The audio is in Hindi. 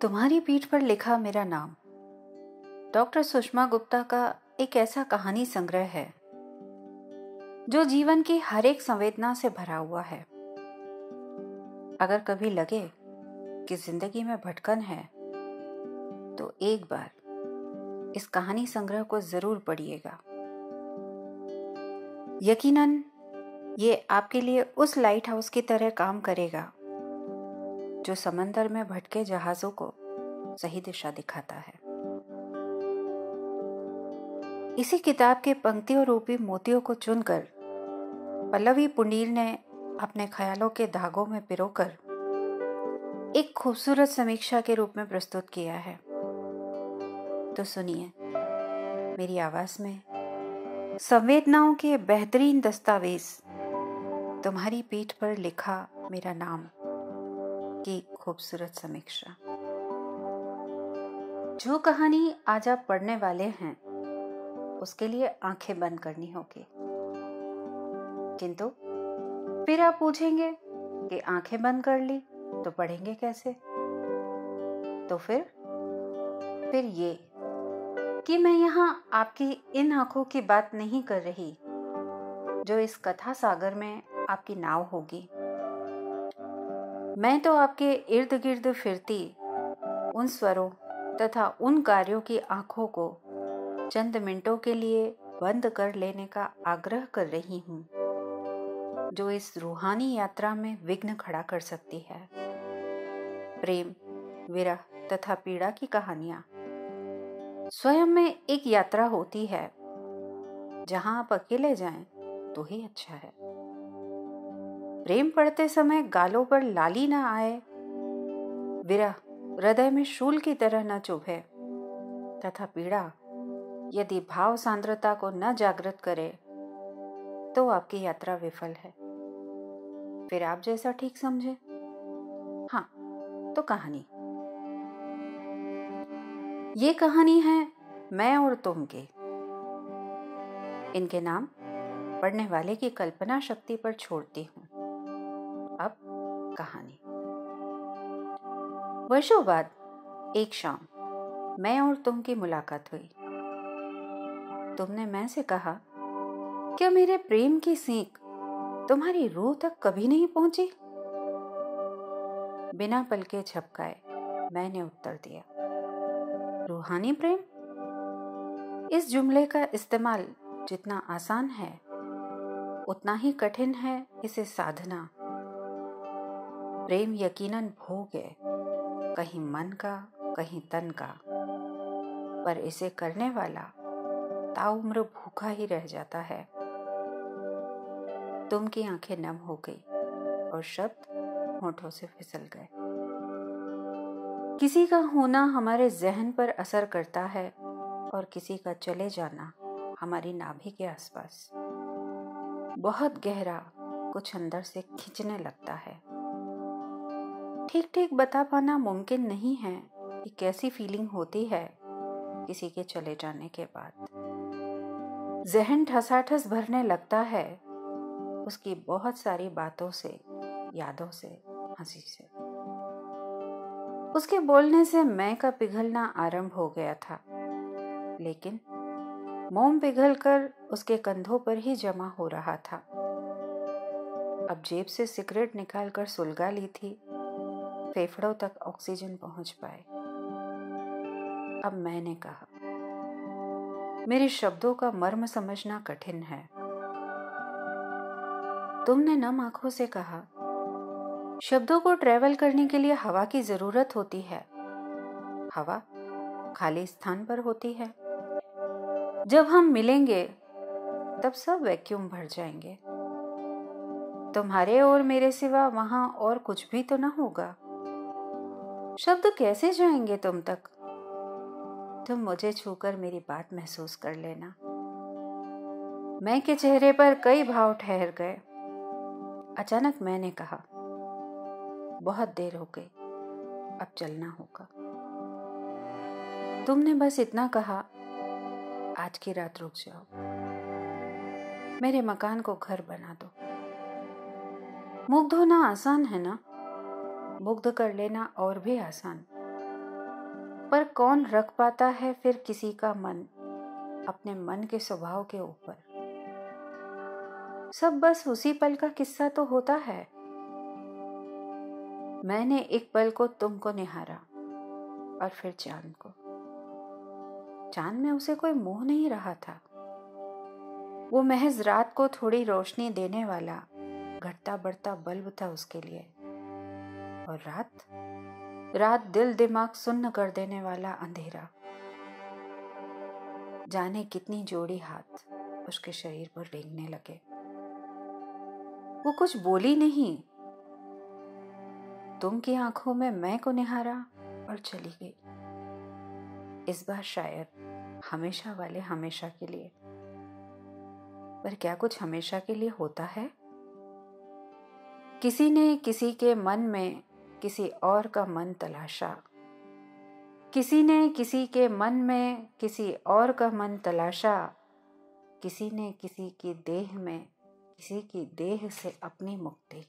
तुम्हारी पीठ पर लिखा मेरा नाम डॉक्टर सुषमा गुप्ता का एक ऐसा कहानी संग्रह है जो जीवन की हर एक संवेदना से भरा हुआ है। अगर कभी लगे कि जिंदगी में भटकन है तो एक बार इस कहानी संग्रह को जरूर पढ़िएगा। यकीनन ये आपके लिए उस लाइट हाउस की तरह काम करेगा जो समंदर में भटके जहाजों को सही दिशा दिखाता है। इसी किताब के पंक्तियों रूपी मोतियों को चुनकर पल्लवी पुंडीर ने अपने ख्यालों के धागों में पिरोकर एक खूबसूरत समीक्षा के रूप में प्रस्तुत किया है। तो सुनिए मेरी आवाज में संवेदनाओं के बेहतरीन दस्तावेज तुम्हारी पीठ पर लिखा मेरा नाम की खूबसूरत समीक्षा। जो कहानी आज आप पढ़ने वाले हैं उसके लिए आंखें बंद करनी होगी, किंतु फिर आप पूछेंगे कि आंखें बंद कर ली तो पढ़ेंगे कैसे? तो फिर ये कि मैं यहाँ आपकी इन आंखों की बात नहीं कर रही जो इस कथा सागर में आपकी नाव होगी। मैं तो आपके इर्द गिर्द फिरती उन स्वरों तथा उन कार्यों की आंखों को चंद मिनटों के लिए बंद कर लेने का आग्रह कर रही हूँ जो इस रूहानी यात्रा में विघ्न खड़ा कर सकती है। प्रेम, विरह तथा पीड़ा की कहानियां स्वयं में एक यात्रा होती है। जहां आप अकेले जाएं तो ही अच्छा है। प्रेम पढ़ते समय गालों पर लाली ना आए, विरह हृदय में शूल की तरह न चुभे तथा पीड़ा यदि भाव सांद्रता को न जागृत करे तो आपकी यात्रा विफल है। फिर आप जैसा ठीक समझे। हाँ, तो कहानी ये कहानी है मैं और तुम की। इनके नाम पढ़ने वाले की कल्पना शक्ति पर छोड़ती हूं। अब कहानी। वर्षों बाद एक शाम मैं और तुम की मुलाकात हुई। तुमने मैं से कहा, क्या मेरे प्रेम की सीख तुम्हारी रूह तक कभी नहीं पहुंची? बिना पलके झपकाए मैंने उत्तर दिया, रूहानी प्रेम? इस जुमले का इस्तेमाल जितना आसान है उतना ही कठिन है इसे साधना। प्रेम यकीनन भोग है, कहीं मन का कहीं तन का, पर इसे करने वाला ताउम्र भूखा ही रह जाता है। तुम की आंखें नम हो गई और शब्द होठों से फिसल गए। किसी का होना हमारे जहन पर असर करता है और किसी का चले जाना हमारी नाभि के आसपास बहुत गहरा कुछ अंदर से खींचने लगता है। ठीक ठीक बता पाना मुमकिन नहीं है कि कैसी फीलिंग होती है किसी के चले जाने के बाद। जहन ठसाठस भरने लगता है उसकी बहुत सारी बातों से, यादों से, हंसी से। उसके बोलने से मैं का पिघलना आरंभ हो गया था, लेकिन मोम पिघलकर उसके कंधों पर ही जमा हो रहा था। अब जेब से सिगरेट निकालकर सुलगा ली थी, फेफड़ों तक ऑक्सीजन पहुंच पाए। अब मैंने कहा, मेरे शब्दों का मर्म समझना कठिन है। तुमने नम आंखों से कहा, शब्दों को ट्रेवल करने के लिए हवा की जरूरत होती है। हवा खाली स्थान पर होती है। जब हम मिलेंगे तब सब वैक्यूम भर जाएंगे। तुम्हारे और मेरे सिवा वहां और कुछ भी तो ना होगा। शब्द कैसे जाएंगे तुम तक? तुम मुझे छूकर मेरी बात महसूस कर लेना। मैं के चेहरे पर कई भाव ठहर गए। अचानक मैंने कहा, बहुत देर हो गई, अब चलना होगा। तुमने बस इतना कहा, आज की रात रुक जाओ, मेरे मकान को घर बना दो। मुग्ध होना आसान है ना? मुग्ध कर लेना और भी आसान। पर कौन रख पाता है फिर किसी का मन अपने मन के स्वभाव के ऊपर। सब बस उसी पल का किस्सा तो होता है। मैंने एक पल को तुमको निहारा और फिर चांद को। चांद में उसे कोई मोह नहीं रहा था। वो महज रात को थोड़ी रोशनी देने वाला घटता बढ़ता बल्ब था उसके लिए। और रात दिल दिमाग सुन्न कर देने वाला अंधेरा। जाने कितनी जोड़ी हाथ उसके शरीर पर रेंगने लगे। वो कुछ बोली नहीं। तुम की आंखों में मैं को निहारा और चली गई। इस बार शायद हमेशा वाले हमेशा के लिए। पर क्या कुछ हमेशा के लिए होता है? किसी ने किसी के मन में किसी और का मन तलाशा। किसी ने किसी के मन में किसी और का मन तलाशा। किसी ने किसी की देह में किसी की देह से अपनी मुक्ति।